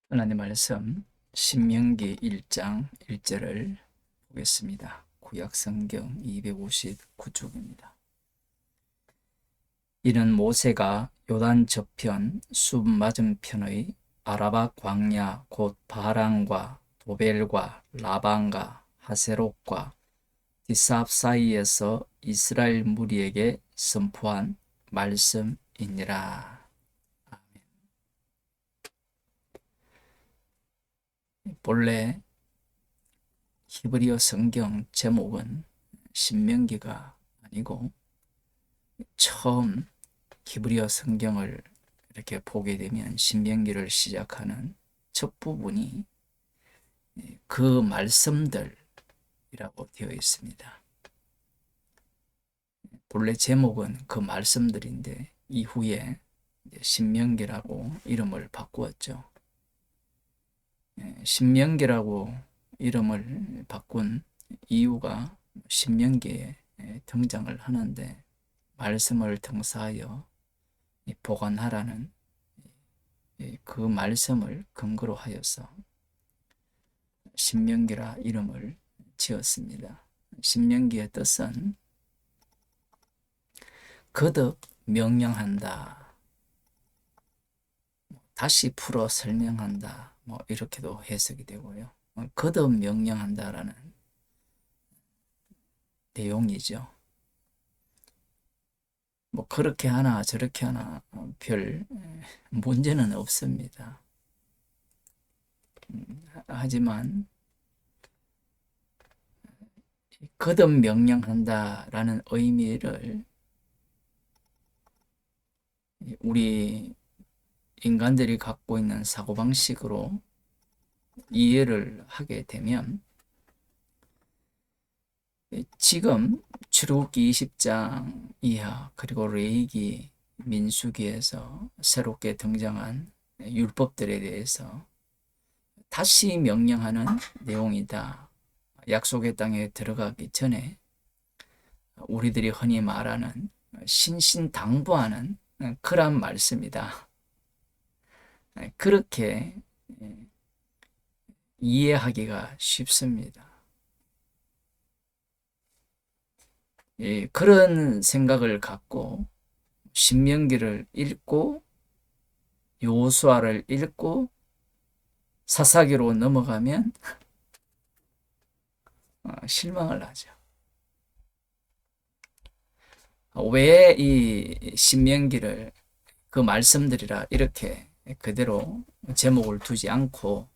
하나님 말씀 신명기 1장 1절을 보겠습니다. 구약 성경 259쪽입니다. 이는 모세가 요단 저편 숲 맞은편의 아라바 광야 곧 바란과 도벨과 라반과 하세롯과 디삽 사이에서 이스라엘 무리에게 선포한 말씀이니라. 본래 히브리어 성경 제목은 신명기가 아니고 처음 히브리어 성경을 이렇게 보게 되면 신명기를 시작하는 첫 부분이 그 말씀들이라고 되어 있습니다. 본래 제목은 그 말씀들인데 이후에 신명기라고 이름을 바꾸었죠. 신명기라고 이름을 바꾼 이유가 신명기에 등장을 하는데 말씀을 등사하여 보관하라는 그 말씀을 근거로 하여서 신명기라 이름을 지었습니다. 신명기의 뜻은 거듭 명령한다, 다시 풀어 설명한다, 이렇게도 해석이 되고요. 거듭 명령한다라는 내용이죠. 그렇게 하나 저렇게 하나 별 문제는 없습니다. 하지만 거듭 명령한다라는 의미를 우리 인간들이 갖고 있는 사고방식으로 이해를 하게 되면 지금 출애굽기 20장 이하 그리고 레위기, 민수기에서 새롭게 등장한 율법들에 대해서 다시 명령하는 내용이다. 약속의 땅에 들어가기 전에 우리들이 흔히 말하는 신신당부하는 그런 말씀이다. 그렇게 이해하기가 쉽습니다. 그런 생각을 갖고 신명기를 읽고 여호수아를 읽고 사사기로 넘어가면 실망을 하죠. 왜 이 신명기를 그 말씀들이라 이렇게 그대로 제목을 두지 않고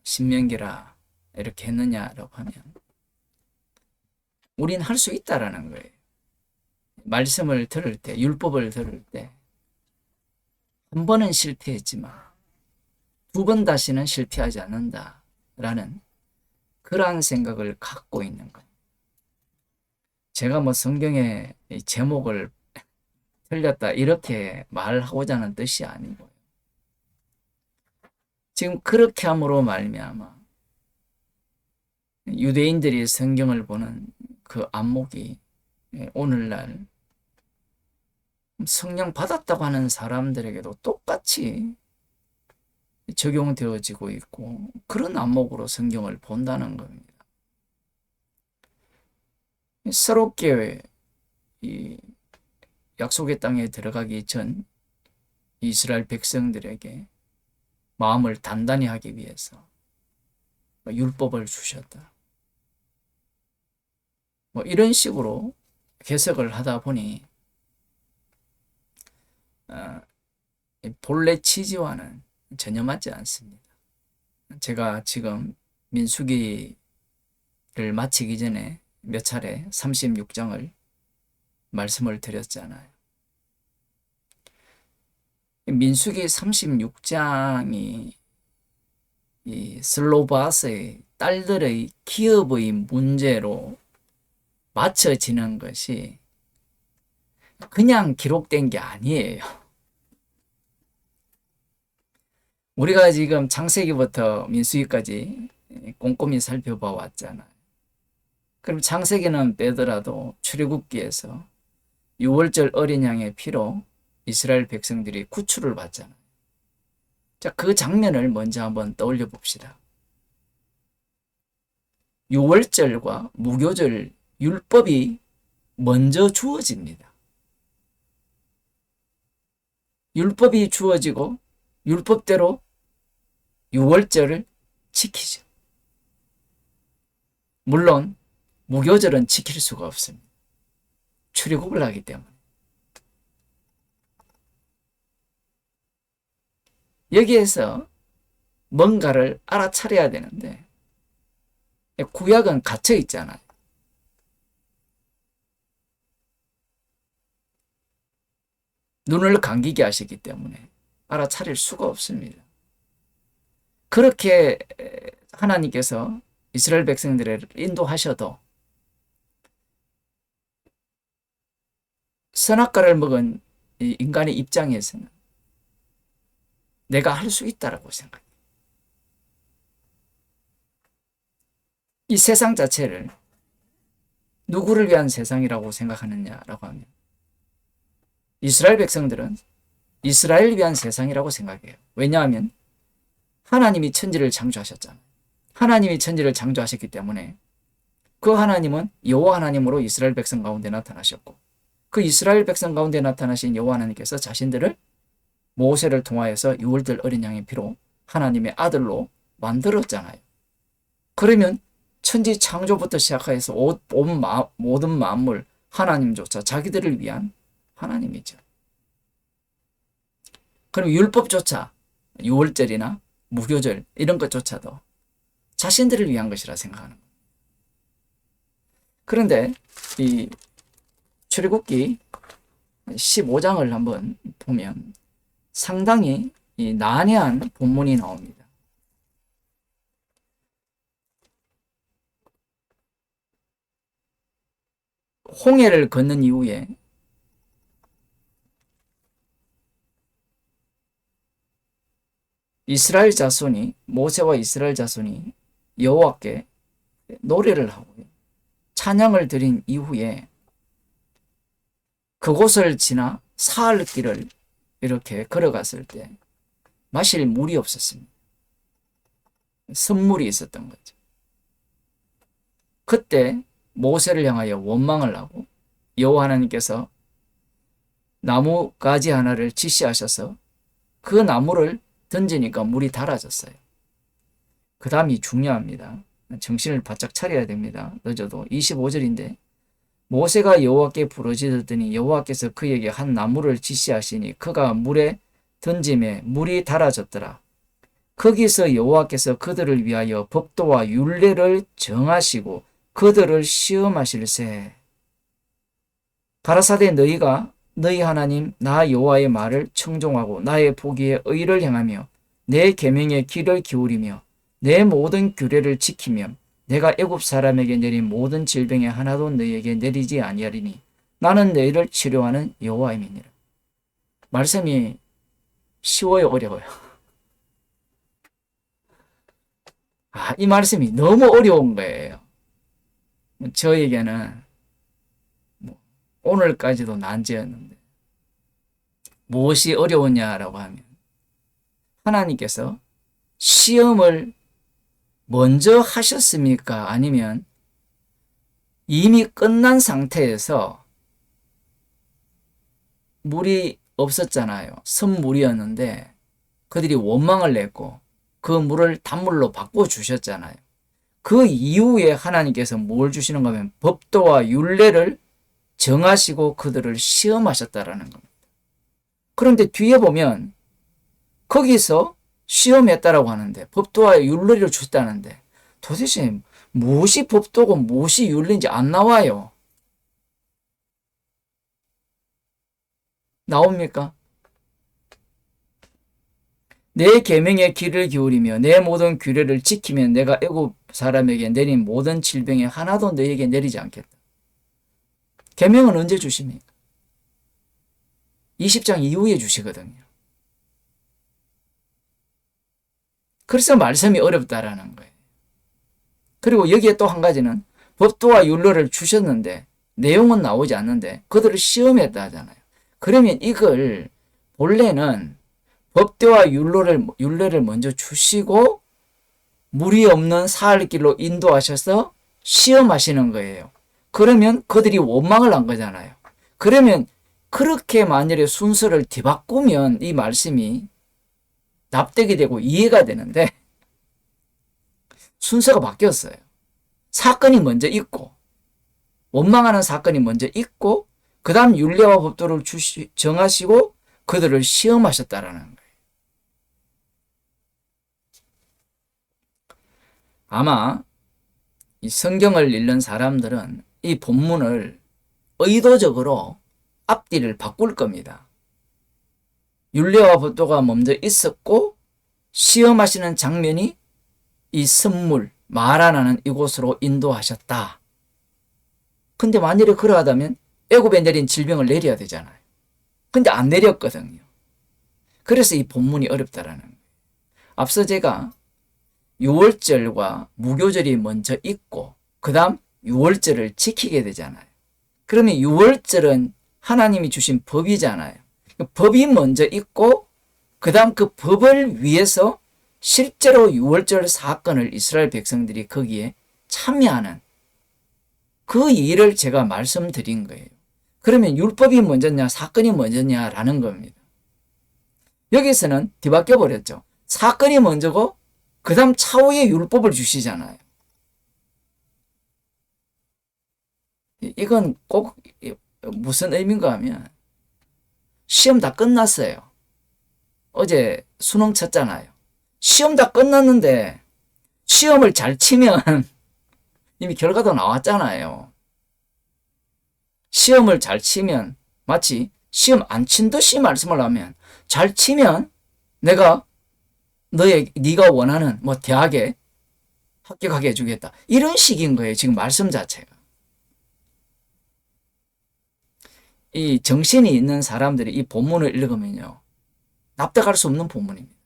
신명기라 이렇게 했느냐라고 하면 우린 할 수 있다라는 거예요. 말씀을 들을 때, 율법을 들을 때 한 번은 실패했지만 두 번 다시는 실패하지 않는다라는 그러한 생각을 갖고 있는 거예요. 제가 성경의 제목을 틀렸다 이렇게 말하고자 하는 뜻이 아니고요. 지금 그렇게 함으로 말미암아 유대인들이 성경을 보는 그 안목이 오늘날 성령 받았다고 하는 사람들에게도 똑같이 적용되어지고 있고 그런 안목으로 성경을 본다는 겁니다. 새롭게 이 약속의 땅에 들어가기 전 이스라엘 백성들에게 마음을 단단히 하기 위해서 율법을 주셨다. 이런 식으로 해석을 하다 보니 본래 취지와는 전혀 맞지 않습니다. 제가 지금 민수기를 마치기 전에 몇 차례 36장을 말씀을 드렸잖아요. 민수기 36장이 이 슬로바스의 딸들의 기업의 문제로 맞춰지는 것이 그냥 기록된 게 아니에요. 우리가 지금 창세기부터 민수기까지 꼼꼼히 살펴봐 왔잖아요. 그럼 창세기는 빼더라도 출애굽기에서 유월절 어린 양의 피로 이스라엘 백성들이 구출을 받잖아요. 자, 그 장면을 먼저 한번 떠올려 봅시다. 유월절과 무교절 율법이 먼저 주어집니다. 율법이 주어지고 율법대로 유월절을 지키죠. 물론 무교절은 지킬 수가 없습니다. 출애굽을 하기 때문에. 여기에서 뭔가를 알아차려야 되는데 구약은 갇혀 있잖아요. 눈을 감기게 하시기 때문에 알아차릴 수가 없습니다. 그렇게 하나님께서 이스라엘 백성들을 인도하셔도 선악과를 먹은 이 인간의 입장에서는 내가 할 수 있다라고 생각해요. 이 세상 자체를 누구를 위한 세상이라고 생각하느냐라고 하면 이스라엘 백성들은 이스라엘을 위한 세상이라고 생각해요. 왜냐하면 하나님이 천지를 창조하셨잖아요. 하나님이 천지를 창조하셨기 때문에 그 하나님은 여호와 하나님으로 이스라엘 백성 가운데 나타나셨고 그 이스라엘 백성 가운데 나타나신 여호와 하나님께서 자신들을 모세를 통하여서 유월절 어린 양의 피로 하나님의 아들로 만들었잖아요. 그러면 천지 창조부터 시작해서 모든 만물 하나님조차 자기들을 위한 하나님이죠. 그럼 율법조차 유월절이나 무교절 이런 것조차도 자신들을 위한 것이라 생각하는 거예요. 그런데 이 출애굽기 15장을 한번 보면 상당히 난해한 본문이 나옵니다. 홍해를 건넌 이후에 이스라엘 자손이 모세와 이스라엘 자손이 여호와께 노래를 하고 찬양을 드린 이후에 그곳을 지나 사흘 길을 이렇게 걸어갔을 때 마실 물이 없었습니다. 선물이 있었던 거죠. 그때 모세를 향하여 원망을 하고 여호와 하나님께서 나무 가지 하나를 지시하셔서 그 나무를 던지니까 물이 달아졌어요. 그 다음이 중요합니다. 정신을 바짝 차려야 됩니다. 늦어도 25절인데 모세가 여호와께 부르짖었더니 여호와께서 그에게 한 나무를 지시하시니 그가 물에 던짐에 물이 달아졌더라. 거기서 여호와께서 그들을 위하여 법도와 율례를 정하시고 그들을 시험하실세. 가라사대 너희가 너희 하나님 나 여호와의 말을 청종하고 나의 보기에 의를 행하며 내 계명에 귀를 기울이며 내 모든 규례를 지키며 내가 애굽 사람에게 내린 모든 질병에 하나도 너희에게 내리지 아니하리니 나는 너희를 치료하는 여호와임이니라. 말씀이 쉬워요, 어려워요? 이 말씀이 너무 어려운 거예요. 저에게는 오늘까지도 난제였는데 무엇이 어려웠냐라고 하면 하나님께서 시험을 먼저 하셨습니까? 아니면 이미 끝난 상태에서 물이 없었잖아요. 선물이었는데 그들이 원망을 냈고 그 물을 단물로 바꿔주셨잖아요. 그 이후에 하나님께서 뭘 주시는가 하면 법도와 율례를 정하시고 그들을 시험하셨다라는 겁니다. 그런데 뒤에 보면 거기서 시험했다라고 하는데 법도와 율례를 주셨다는데 도대체 무엇이 법도고 무엇이 율례인지 안 나와요. 나옵니까? 내 계명에 귀를 기울이며 내 모든 규례를 지키면 내가 애굽 사람에게 내린 모든 질병에 하나도 너에게 내리지 않겠다. 계명은 언제 주십니까? 20장 이후에 주시거든요. 그래서 말씀이 어렵다라는 거예요. 그리고 여기에 또 한 가지는 법도와 율례를 주셨는데 내용은 나오지 않는데 그들을 시험했다 하잖아요. 그러면 이걸 본래는 법대와 율례를 먼저 주시고 무리 없는 사할 길로 인도하셔서 시험하시는 거예요. 그러면 그들이 원망을 한 거잖아요. 그러면 그렇게 만일에 순서를 뒤바꾸면 이 말씀이 납득이 되고 이해가 되는데 순서가 바뀌었어요. 사건이 먼저 있고 원망하는 사건이 먼저 있고 그 다음 율례와 법도를 정하시고 그들을 시험하셨다라는 거예요. 아마 이 성경을 읽는 사람들은 이 본문을 의도적으로 앞뒤를 바꿀 겁니다. 율례와 법도가 먼저 있었고 시험하시는 장면이 이 선물 마라나는 이곳으로 인도하셨다. 근데 만일에 그러하다면 애굽에 내린 질병을 내려야 되잖아요. 근데 안 내렸거든요. 그래서 이 본문이 어렵다라는 거예요. 앞서 제가 유월절과 무교절이 먼저 있고 그 다음 유월절을 지키게 되잖아요. 그러면 유월절은 하나님이 주신 법이잖아요. 법이 먼저 있고 그 다음 그 법을 위해서 실제로 유월절 사건을 이스라엘 백성들이 거기에 참여하는 그 일을 제가 말씀드린 거예요. 그러면 율법이 먼저냐 사건이 먼저냐라는 겁니다. 여기서는 뒤바뀌어 버렸죠. 사건이 먼저고 그 다음 차후에 율법을 주시잖아요. 이건 꼭 무슨 의미인가 하면 시험 다 끝났어요. 어제 수능 쳤잖아요. 시험 다 끝났는데 시험을 잘 치면 이미 결과도 나왔잖아요. 시험을 잘 치면 마치 시험 안 친 듯이 말씀을 하면 잘 치면 내가 네가 원하는 대학에 합격하게 해주겠다. 이런 식인 거예요. 지금 말씀 자체가. 이 정신이 있는 사람들이 이 본문을 읽으면요. 납득할 수 없는 본문입니다.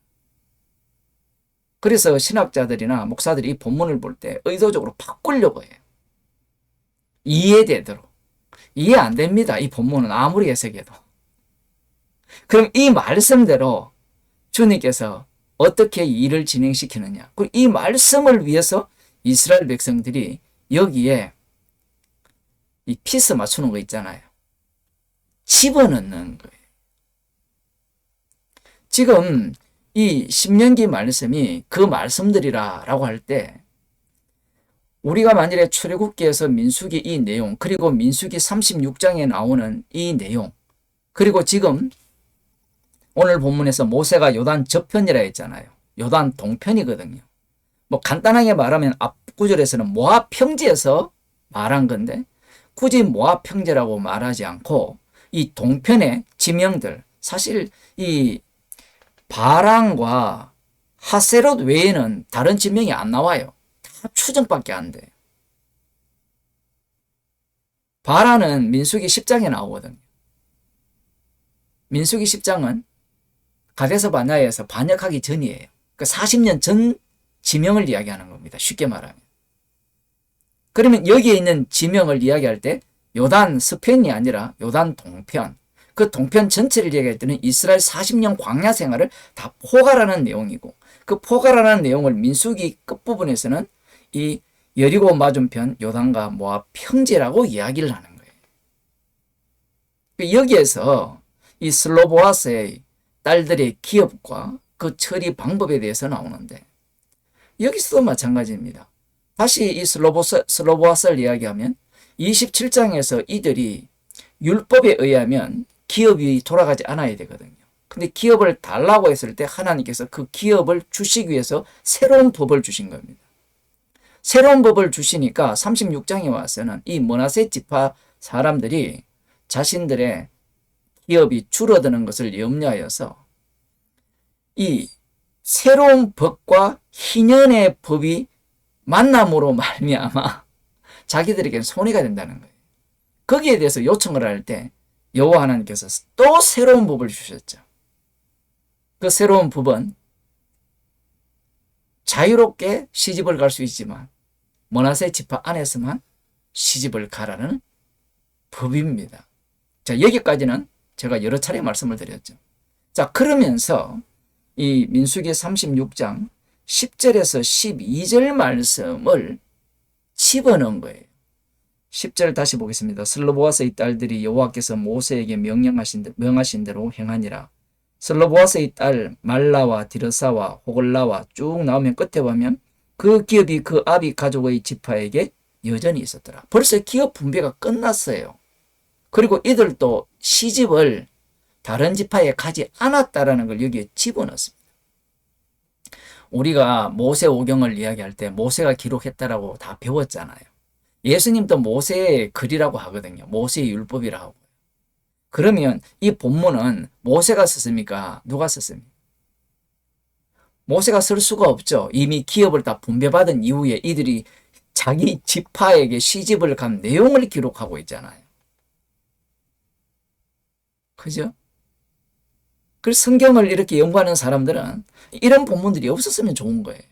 그래서 신학자들이나 목사들이 이 본문을 볼 때 의도적으로 바꾸려고 해요. 이해되도록. 이해 안 됩니다. 이 본문은 아무리 해석해도. 그럼 이 말씀대로 주님께서 어떻게 일을 진행시키느냐. 그리고 이 말씀을 위해서 이스라엘 백성들이 여기에 이 피스 맞추는 거 있잖아요. 집어넣는 거예요. 지금 이 신명기 말씀이 그 말씀들이라고 할 때 우리가 만일에 출애굽기에서 민수기 이 내용 그리고 민수기 36장에 나오는 이 내용 그리고 지금 오늘 본문에서 모세가 요단 저편이라 했잖아요. 요단 동편이거든요. 간단하게 말하면 앞구절에서는 모압 평지에서 말한 건데 굳이 모압 평지라고 말하지 않고 이 동편의 지명들 사실 이 바랑과 하세롯 외에는 다른 지명이 안 나와요. 다 추정밖에 안 돼요. 바라는 민수기 10장에 나오거든요. 민수기 10장은 가데스 바네아에서 반역하기 전이에요. 그 40년 전 지명을 이야기하는 겁니다. 쉽게 말하면. 그러면 여기에 있는 지명을 이야기할 때 요단 서편이 아니라 요단 동편, 그 동편 전체를 이야기할 때는 이스라엘 40년 광야 생활을 다 포괄하는 내용이고 그 포괄하는 내용을 민수기 끝부분에서는 이 여리고 맞은편 요단과 모압 평지라고 이야기를 하는 거예요. 여기에서 이 슬로보아스의 딸들의 기업과 그 처리 방법에 대해서 나오는데 여기서도 마찬가지입니다. 다시 이 슬로보아스를 이야기하면 27장에서 이들이 율법에 의하면 기업이 돌아가지 않아야 되거든요. 근데 기업을 달라고 했을 때 하나님께서 그 기업을 주시기 위해서 새로운 법을 주신 겁니다. 새로운 법을 주시니까 36장에 와서는 이 므낫세 지파 사람들이 자신들의 기업이 줄어드는 것을 염려하여서 이 새로운 법과 희년의 법이 만남으로 말미암아 자기들에게는 손해가 된다는 거예요. 거기에 대해서 요청을 할 때 여호와 하나님께서 또 새로운 법을 주셨죠. 그 새로운 법은 자유롭게 시집을 갈 수 있지만 므낫세 지파 안에서만 시집을 가라는 법입니다. 자, 여기까지는 제가 여러 차례 말씀을 드렸죠. 자, 그러면서 이 민수기 36장 10절에서 12절 말씀을 집어넣은 거예요. 10절 다시 보겠습니다. 슬로보아스의 딸들이 여호와께서 모세에게 명하신 대로 행하니라. 슬로보아스의 딸 말라와 디르사와 호글라와 쭉 나오면 끝에 보면 그 기업이 그 아비 가족의 지파에게 여전히 있었더라. 벌써 기업 분배가 끝났어요. 그리고 이들도 시집을 다른 지파에 가지 않았다라는 걸 여기에 집어넣습니다. 우리가 모세오경을 이야기할 때 모세가 기록했다라고 다 배웠잖아요. 예수님도 모세의 글이라고 하거든요. 모세의 율법이라고 하고요. 그러면 이 본문은 모세가 썼습니까? 누가 썼습니까? 모세가 쓸 수가 없죠. 이미 기업을 다 분배받은 이후에 이들이 자기 지파에게 시집을 간 내용을 기록하고 있잖아요. 그죠? 그래서 성경을 이렇게 연구하는 사람들은 이런 본문들이 없었으면 좋은 거예요.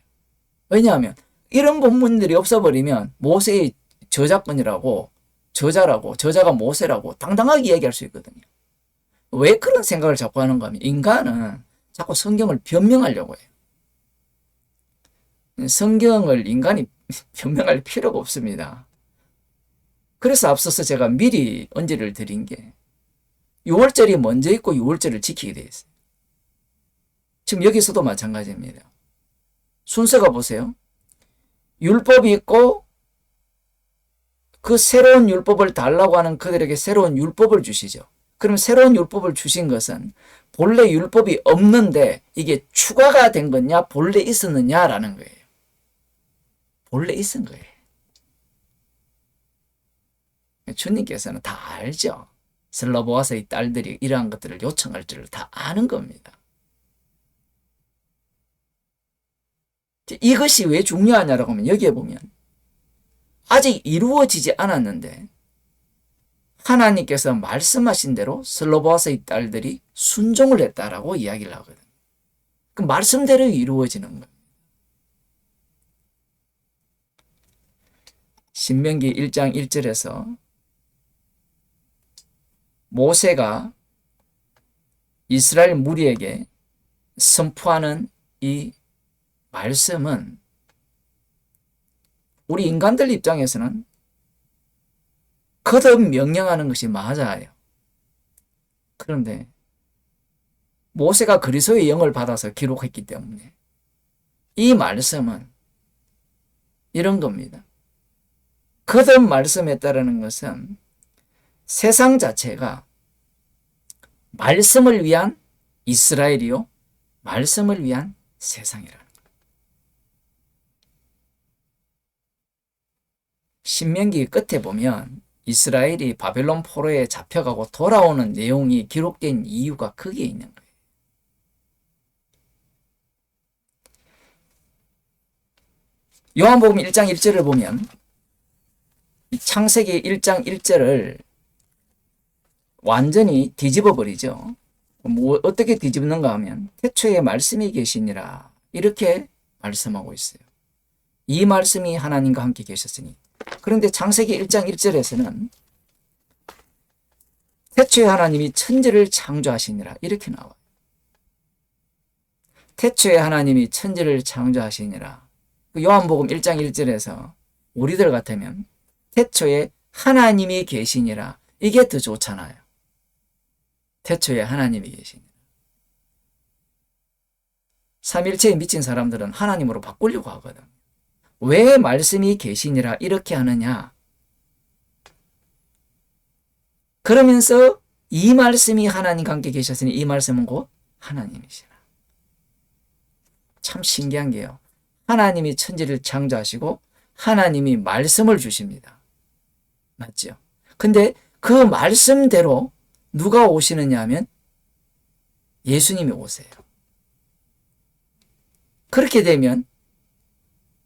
왜냐하면 이런 본문들이 없어버리면 모세의 저작권이라고, 저자가 모세라고 당당하게 이야기할 수 있거든요. 왜 그런 생각을 자꾸 하는가 하면 인간은 자꾸 성경을 변명하려고 해요. 성경을 인간이 변명할 필요가 없습니다. 그래서 앞서서 제가 미리 언지를 드린 게 6월절이 먼저 있고 6월절을 지키게 되어 있어요. 지금 여기서도 마찬가지입니다. 순서가 보세요. 율법이 있고 그 새로운 율법을 달라고 하는 그들에게 새로운 율법을 주시죠. 그럼 새로운 율법을 주신 것은 본래 율법이 없는데 이게 추가가 된 거냐 본래 있었느냐라는 거예요. 본래 있은 거예요. 주님께서는 다 알죠. 슬로보아스의 딸들이 이러한 것들을 요청할 줄을 다 아는 겁니다. 이것이 왜 중요하냐라고 하면 여기에 보면 아직 이루어지지 않았는데 하나님께서 말씀하신 대로 슬로보아스의 딸들이 순종을 했다라고 이야기를 하거든요. 그 말씀대로 이루어지는 거예요. 신명기 1장 1절에서 모세가 이스라엘 무리에게 선포하는 이 말씀은 우리 인간들 입장에서는 거듭 명령하는 것이 맞아요. 그런데 모세가 그리스도의 영을 받아서 기록했기 때문에 이 말씀은 이런 겁니다. 거듭 말씀했다라는 것은 세상 자체가 말씀을 위한 이스라엘이요, 말씀을 위한 세상이라는 거예요. 신명기 끝에 보면 이스라엘이 바벨론 포로에 잡혀가고 돌아오는 내용이 기록된 이유가 거기에 있는 거예요. 요한복음 1장 1절을 보면 창세기 1장 1절을 완전히 뒤집어 버리죠. 어떻게 뒤집는가 하면 태초에 말씀이 계시니라 이렇게 말씀하고 있어요. 이 말씀이 하나님과 함께 계셨으니. 그런데 창세기 1장 1절에서는 태초에 하나님이 천지를 창조하시니라 이렇게 나와요. 태초에 하나님이 천지를 창조하시니라. 요한복음 1장 1절에서 우리들 같으면 태초에 하나님이 계시니라 이게 더 좋잖아요. 태초에 하나님이 계시니라. 삼일체에 미친 사람들은 하나님으로 바꾸려고 하거든. 왜 말씀이 계시니라 이렇게 하느냐? 그러면서 이 말씀이 하나님과 함께 계셨으니 이 말씀은 곧 하나님이시라. 참 신기한 게요. 하나님이 천지를 창조하시고 하나님이 말씀을 주십니다. 맞죠? 근데 그 말씀대로 누가 오시느냐 하면 예수님이 오세요. 그렇게 되면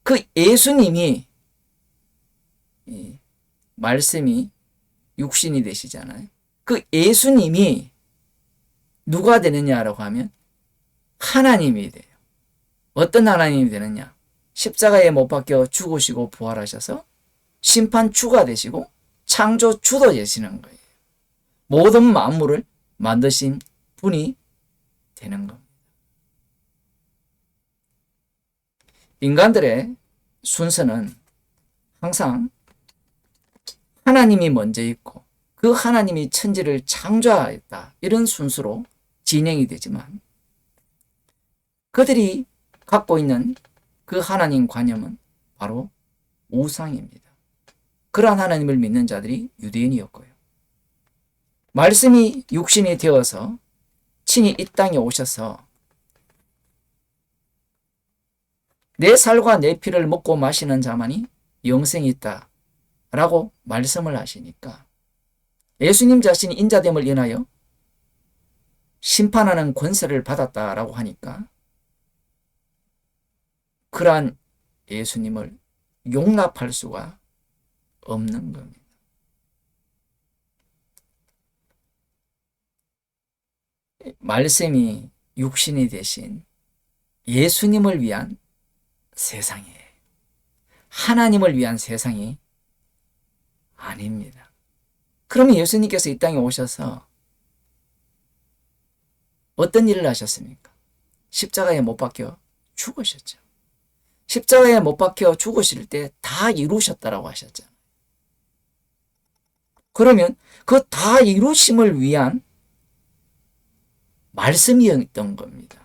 그 예수님이 말씀이 육신이 되시잖아요. 그 예수님이 누가 되느냐라고 하면 하나님이 돼요. 어떤 하나님이 되느냐? 십자가에 못 박혀 죽으시고 부활하셔서 심판 주가 되시고 창조 주도 되시는 거예요. 모든 만물을 만드신 분이 되는 겁니다. 인간들의 순서는 항상 하나님이 먼저 있고 그 하나님이 천지를 창조하였다, 이런 순서로 진행이 되지만 그들이 갖고 있는 그 하나님 관념은 바로 우상입니다. 그러한 하나님을 믿는 자들이 유대인이었고요. 말씀이 육신이 되어서 친히 이 땅에 오셔서 내 살과 내 피를 먹고 마시는 자만이 영생이 있다 라고 말씀을 하시니까 예수님 자신이 인자됨을 인하여 심판하는 권세를 받았다라고 하니까 그러한 예수님을 용납할 수가 없는 겁니다. 말씀이 육신이 되신 예수님을 위한 세상이에요. 하나님을 위한 세상이 아닙니다. 그러면 예수님께서 이 땅에 오셔서 어떤 일을 하셨습니까? 십자가에 못 박혀 죽으셨죠. 십자가에 못 박혀 죽으실 때 다 이루셨다라고 하셨잖아요. 그러면 그 다 이루심을 위한 말씀이었던 겁니다.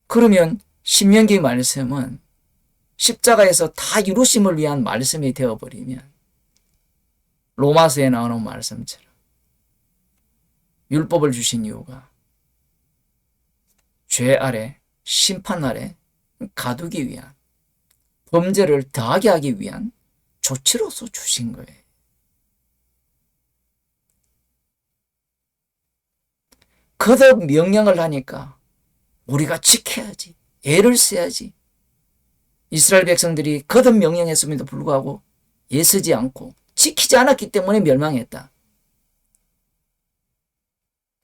그러면 신명기 말씀은 십자가에서 다 이루심을 위한 말씀이 되어버리면 로마서에 나오는 말씀처럼 율법을 주신 이유가 죄 아래, 심판 아래 가두기 위한, 범죄를 더하게 하기 위한 조치로서 주신 거예요. 거듭 명령을 하니까 우리가 지켜야지, 애를 써야지. 이스라엘 백성들이 거듭 명령했음에도 불구하고 애쓰지 않고 지키지 않았기 때문에 멸망했다.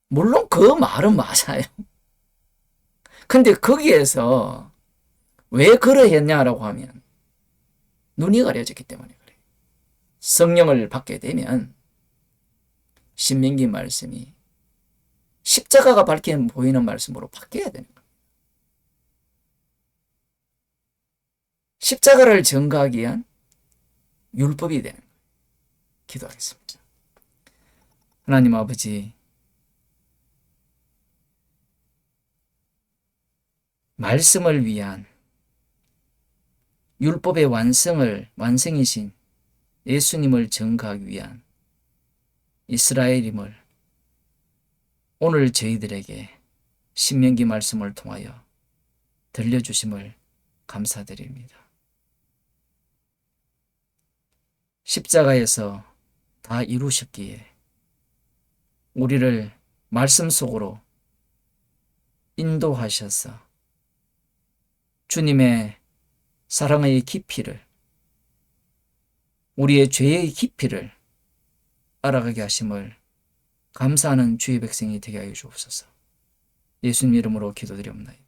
물론 그 말은 맞아요. 근데 거기에서 왜 그러했냐라고 하면 눈이 가려졌기 때문에 그래요. 성령을 받게 되면 신명기 말씀이 십자가가 밝게 보이는 말씀으로 바뀌어야 되는 거예요. 십자가를 전가하기 위한 율법이 되는 거예요. 기도하겠습니다. 하나님 아버지, 말씀을 위한 율법의 완성이신 예수님을 전가하기 위한 이스라엘임을 오늘 저희들에게 신명기 말씀을 통하여 들려주심을 감사드립니다. 십자가에서 다 이루셨기에 우리를 말씀 속으로 인도하셔서 주님의 사랑의 깊이를, 우리의 죄의 깊이를 알아가게 하심을 감사하는 주의 백성이 되게 하여 주옵소서. 예수님 이름으로 기도드립니다.